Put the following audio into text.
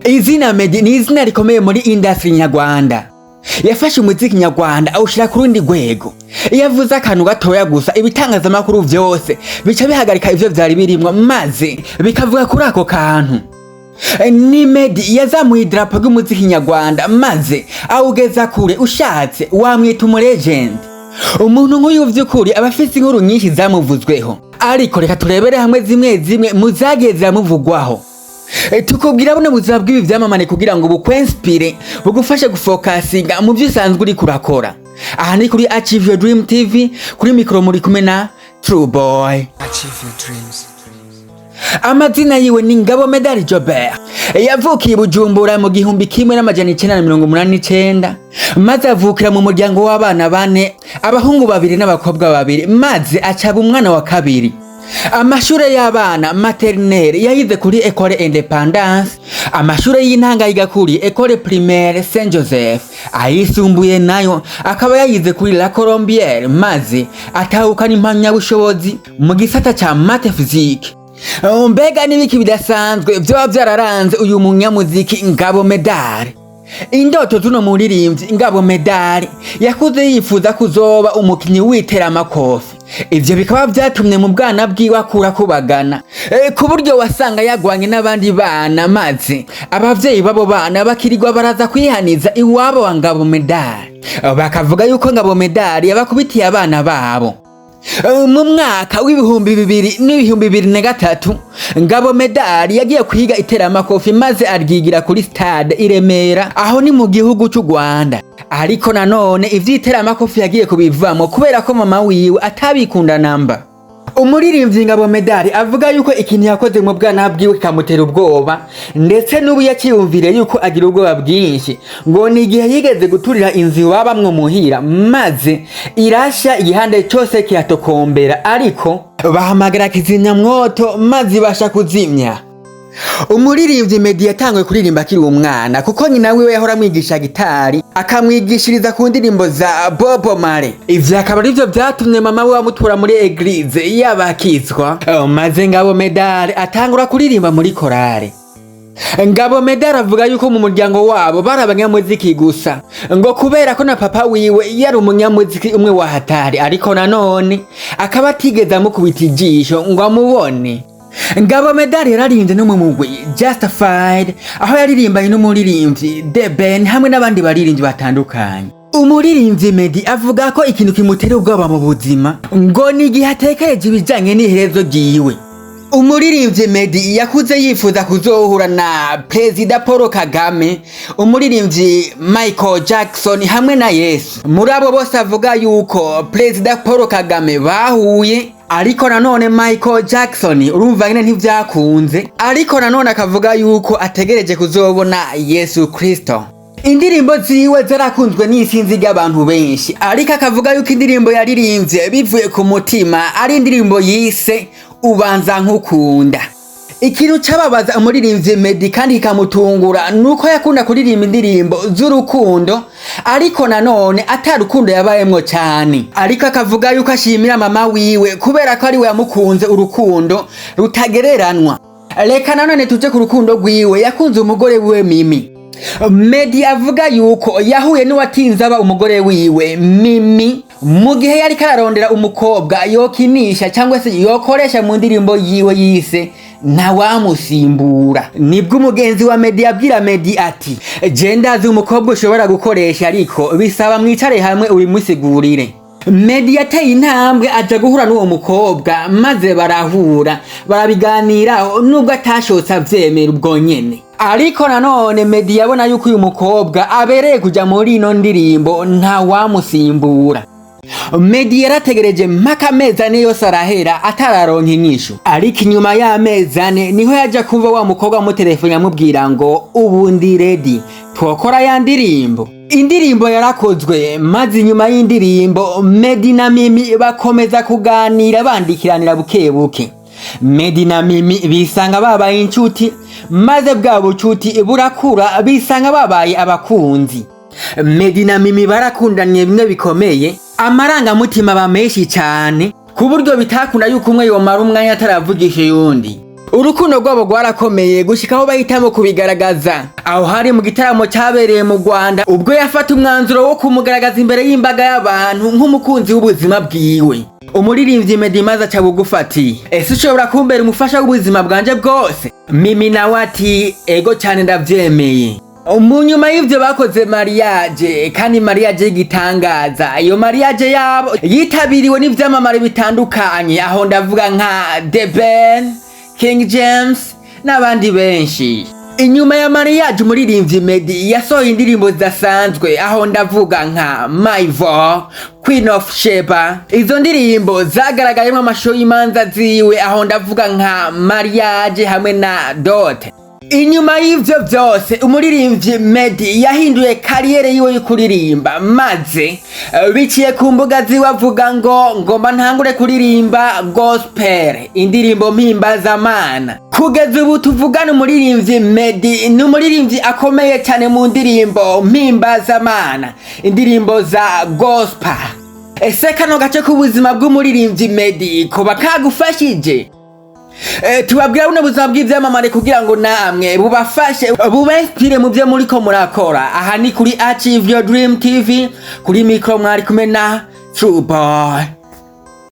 Izina Meddy ni izina rikomeye muri industry nyarwanda. Yafashe umuziki nyarwanda awushira ku rundi rwego. Iyo avuze akantu gatoya gusa ibitangazamakuru vyose bica bihagarika ivyo vyari birimwo maze bikavuga kuri ako kantu. Ni Meddy yazamuye idarapo ry'umuziki nyarwanda maze awugeza kure, ushatse wamwita umulegend. Umuntu nk'uyu vy'ukuri abafise inkuru nyinshi zamuvuzweho, ariko reka turebere hamwe zimwe muzagiye ziramuvugwaho. Tukubwira buno buzima bw'ibi vyamamane kugira ngo bukwenspire bugufashe gufokasinga mu byo usanzwe uri kurakora. Aha ni kuri Achieve Your Dream TV, kuri mikro muri kumwe na True Boy. Achieve your dreams. Amazina yiwe ni Ngabo Meddy Jobert. Yavukiye Bujumbura mu 1989 maze avukira mu muryango w'abana bane, abahungu babiri n'abakobwa babiri, maze acaba umwana wa kabiri. Amashure y'abana maternelle yayize kuri École Indépendance, amashure y'intanga yiga kuri École Primaire Saint Joseph, ayisumbuye nayo akaba yayize kuri La Colombière, maze atahukana impamyabushobozi mu gisata ca maths physique. Mbega n'ibiki bidasanzwe vyoba vyararanze uyu munyamuziki Ngabo Meddy. Indoto zuno muririmbyi Ngabo Meddy yakuze yifuza kuzoba umukinyi w'iteramakofi. Ivyo bikaba vyatumye mu bwana bwiwe akura kubagana, ku buryo wasanga yagwanye n'abandi bana, maze abavyeyi babo bana bakirirwa baraza kwihaniza iwabo wa Ngabo Meddy, bakavuga yuko Ngabo Meddy yabakubitiye abana babo. Mu mwaka w'ibihumbi 2023 Ngabo Meddy yagiye kwiga iteramakofi maze aryigira kuri stade i Remera, aho ni mu gihugu cy'u Rwanda. Ariko nanone ivy'iteramakofi yagiye kubivamo kubera ko mama wiwe atabikunda namba. Umuririmbyi Ngabo Meddy avuga yuko ikintu yakoze mu bwana bwiwe kikamutera ubwoba, ndetse n'ubu yakiyumviriye yuko agira ubwoba bwinshi, ngo ni igihe yigeze guturira inzu babamwo muhira maze irasha igihande cyose kiratokombera, ariko bahamagara kizimyamwoto maze ibasha kuzimya. Umuririmbyi Meddy yatanguye kuririmba akiri umwana kuko nyina wiwe yahora amwigisha gitari, akamwigishiriza ku ndirimbo za Babamwo. Ivyo akaba arivyo vyatumye mama we amutura muri eglise y'abakizwa, maze Ngabo Meddy atangura kuririmba muri korale. Ngabo Meddy avuga yuko mu muryango wabo bari abanyamuziki gusa, ngo kubera ko na papa wiwe yari umunyamuziki umwe wa hatari, ariko nanone akaba atigeze amukubita ijisho ngo amubone. Ngabo Meddy yararimbye no mu mugwi Justified, aho yaririmbanye n'umuririmbyi The Ben hamwe n'abandi baririmbyi batandukanye. Umuririmbyi Meddy avuga ko ikintu kimutera ubwoba mu buzima ngo ni igihe atekereje ibijanye n'iherezo ryiwe. Umuririmbyi Meddy yakuze yifuza kuzohura na Perezida Paul Kagame, umuririmbyi Michael Jackson hamwe na Yesu. Muri abo bose avuga yuko Perezida Paul Kagame bahuye, ariko nanone Michael Jackson urumva nyine ntivyakunze, ariko nanone akavuga yuko ategereje kuzobona Yesu Kristo. Indirimbo ziwe zarakunzwe n'isinzi ry'abantu benshi, ariko akavuga yuko indirimbo yaririmbye bivuye ku mutima ari indirimbo yise Ubanza Nkukunda. Ikintu cababaza umuririmbyi Meddy kandi kikamutungura nuko yakunda kuririmba indirimbo z'urukundo, ariko nanone atarukundo yabayemwo cyane, ariko akavuga yuko ashimira mama wiwe kubera ko ari we yamukunze urukundo rutagereranwa. Reka nanone tuje ku rukundo rwiwe, yakunze umugore wiwe Mimi. Meddy avuga yuko yahuye n'uwatinze aba umugore wiwe Mimi mu gihe yari kararondera umukobwa yokinisha cyangwa se yokoresha mu ndirimbo yiwe yise Ntawamusimbura. Nibwo umugenzi wa Meddy abwira Meddy ati, je ndazi umukobwa ushobora gukoresha, ariko bisaba mwicare hamwe ubimusigurire. Meddy yateye intambwe aja guhura n'uwo mukobwa, maze barahura barabiganiraho nubwo atashotse avyemera ubwo nyene. Ariko nanone Meddy yabona yuko uyu mukobwa abereye kuja muri ino ndirimbo Ntawamusimbura. Meddy yarategereje mpaka amezi ane yose arahera atararonka inyishu, ariko inyuma y'amezi ane niho yaja kumva wa mukobwa amutelefone amubwira ngo ubu ndi ready twokora ya ndirimbo. Indirimbo yarakozwe, maze inyuma y'indirimbo Meddy na Mimi bakomeza kuganira bandikiranira bukebuke. Meddy na Mimi bisanga babaye inshuti, maze bwa bucuti burakura bisanga babaye abakunzi. Meddy na Mimi barakundanye bimwe bikomeye, amarangamutima bameshi cyane ku buryo bitakunda yuko umwe yomara umwanya ataravugisha yundi. urukundo rwabo rwarakomeye gushika aho bahitamo kubigaragaza. Aho hari mu gitaramo cyabereye mu Rwanda ubwo yafata umwanzuro wo kumugaragaza imbere y'imbaga y'abantu nk'umukunzi w'ubuzima bwiwe. Umuririmbyi Meddy maze aca bugufi ati ese ushobora kumbera umufasha w'ubuzima bwanje bwose? Mimi nawe ati ego cyane ndavyemeye. Mu nyuma y'ivyo bakoze mariage, kandi mariage y'igitangaza. Iyo mariage yabo yitabiriwe n'ivyamamare bitandukanye, aho ndavuga nka The Ben, King James n'abandi benshi. Inyuma ya mariage umuririmbyi Meddy yasohoye indirimbo zidasanzwe, aho ndavuga nka My Voice, Queen of Sheba. Izo ndirimbo zagaragayemo amashusho y'imanza ziwe, aho ndavuga nka Mariage hamwe na Dote. Inyuma y'ivyo vyose umuririmbyi Meddy yahinduye kariyere yiwe y'ukuririmba, maze biciye ku mbuga ziwe avuga ngo ngomba ntangure kuririmba gospel, indirimbo mpimbazamana. Kugeza ubu tuvugana umuririmbyi Meddy ni umuririmbyi akomeye cyane mu ndirimbo mpimbazamana, indirimbo za gospel. Ese kano gace k'ubuzima bw'umuririmbyi Meddy kuba kagufashije? Tubabwira buno buzima bw'ivyamamare kugira ngo namwe bubafashe bubespire mu byo muriko murakora. Aha ni kuri Achieve Your Dream TV, kuri micro mwari kumwe na True Boy.